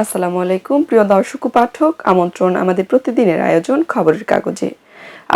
আসসালামু আলাইকুম প্রিয় দর্শক ও পাঠক, আমন্ত্রণ আমাদের প্রতিদিনের আয়োজন খবরের কাগজে।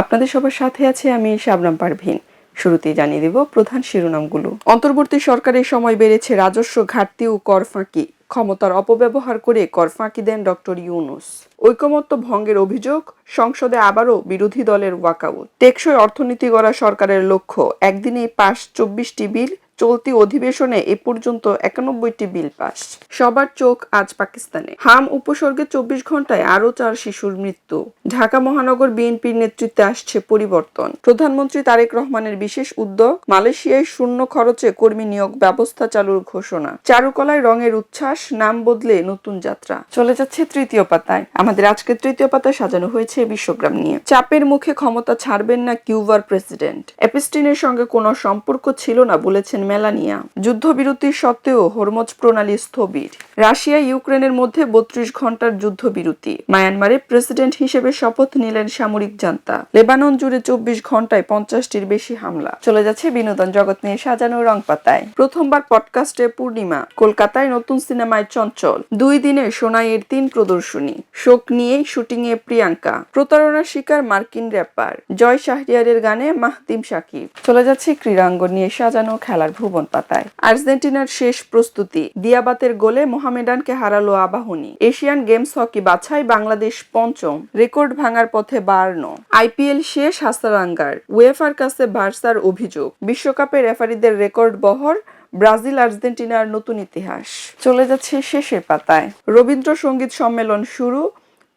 আপনাদের সবার সাথে আছে আমি শাবনাম পারভীন। শুরুতেই জানিয়ে দেব প্রধান শিরোনামগুলো। অন্তর্বর্তী সরকারের সময় বেড়েছে রাজস্ব ঘাটতি ও কর ফাঁকি, ক্ষমতার অপব্যবহার করে কর ফাঁকি দেন ডক্টর ইউনূস। ঐকমত্য ভঙ্গের অভিযোগ, সংসদে আবারও বিরোধী দলের ওয়াকআউট। টেকসই অর্থনীতি গড়া সরকারের লক্ষ্য, একদিনেই পাস 24টি বিল, চলতি অধিবেশনে এ পর্যন্ত 91টি বিল পাস। সবার চোখ আজ পাকিস্তানে। হাম উপসর্গে 24 ঘন্টায় আরও 4 শিশুর মৃত্যু। ঢাকা মহানগর বিএনপির নেতৃত্বে আসছে পরিবর্তন। প্রধানমন্ত্রী তারেক রহমানের বিশেষ উদ্যোগ, মালয়েশিয়ায় শূন্য খরচে কর্মী নিয়োগ ব্যবস্থা চালুর ঘোষণা। চারুকলায় রঙের উচ্ছ্বাস, নাম বদলে নতুন যাত্রা। চলে যাচ্ছে তৃতীয় পাতায়। আমাদের আজকের তৃতীয় পাতায় সাজানো হয়েছে বিশ্বগ্রাম নিয়ে। চাপের মুখে ক্ষমতা ছাড়বেন না কিউবার প্রেসিডেন্ট। এপস্টিনের সঙ্গে কোনো সম্পর্ক ছিল না বলেছেন মেলানিয়া। যুদ্ধবিরতির সত্ত্বেও হরমুজ প্রণালী স্থবির। রাশিয়া ইউক্রেনের মধ্যে 32 ঘন্টার যুদ্ধবিরতি। মায়ানমারে প্রেসিডেন্ট হিসেবে শপথ নিলেন সামরিক জান্তা। লেবানন জুড়ে 24 ঘন্টায় 50টির বেশি হামলা। চলে যাচ্ছে বিনোদন জগৎ নিয়ে সাজানো রং পাতায়। প্রথমবার পডকাস্টে পূর্ণিমা। কলকাতায় নতুন সিনেমায় চঞ্চল। 2 দিনে সোনাইয়ের 3 প্রদর্শনী। শোক নিয়ে শুটিংয়ে প্রিয়াঙ্কা। প্রতারণার শিকার মার্কিন র্যাপার। জয় শাহরিয়ারের গানে মাহতিম শাকিব। চলে যাচ্ছে ক্রীড়াঙ্গন নিয়ে সাজানো খেলার ভুবন পাতায়। আর্জেন্টিনার শেষ প্রস্তুতি। দিয়াবাতের গোলে মোহামেডানকে হারালো আবাহনী। এশিয়ান গেমস হকি বাছাই, বাংলাদেশ পঞ্চম। রেকর্ড ভাঙার পথে বায়ার্ন। আইপিএল শেষ হাসারাঙ্গার। উয়েফার কাছে বার্সার অভিযোগ। বিশ্বকাপে রেফারিদের রেকর্ড বহর। ব্রাজিল আর্জেন্টিনার নতুন ইতিহাস। চলে যাচ্ছে শেষের পাতায়। রবীন্দ্রসঙ্গীত সম্মেলন শুরু।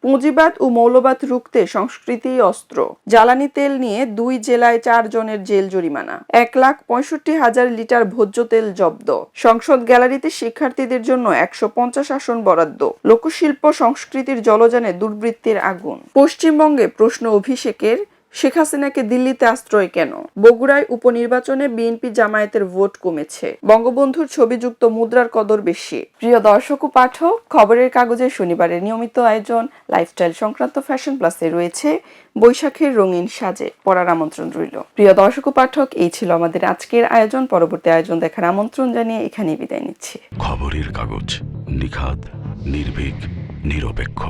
পুঁজিবাদ ও মৌলবাদ রুখতে সংস্কৃতি অস্ত্র। জ্বালানি তেল নিয়ে 2 জেলায় 4 জনের জেল জরিমানা। 1,65,000 লিটার ভোজ্য তেল জব্দ। সংসদ গ্যালারিতে শিক্ষার্থীদের জন্য 150 আসন বরাদ্দ। লোকশিল্প সংস্কৃতির জলযানে দুর্বৃত্তের আগুন। পশ্চিমবঙ্গে প্রশ্ন অভিষেকের, শেখ হাসিনাকে দিল্লিতে আশ্রয় কেন? বগুড়ায় উপনির্বাচনে বিএনপি জামায়াতের ভোট কমেছে। বঙ্গবন্ধুর ছবিযুক্ত মুদ্রার কদর বেশি। প্রিয় দর্শক ও পাঠক, খবরের কাগজের শনিবারের নিয়মিত আয়োজন লাইফস্টাইল সংক্রান্ত ফ্যাশন প্লাসে রয়েছে বৈশাখের রঙিন সাজে পড়ার আমন্ত্রণ রইল। প্রিয় দর্শক ও পাঠক, এই ছিল আমাদের আজকের আয়োজন। পরবর্তী আয়োজন দেখার আমন্ত্রণ জানিয়ে এখানেই বিদায় নিচ্ছি। খবরের কাগজ, নিখাত, নির্ভীক, নিরপেক্ষ।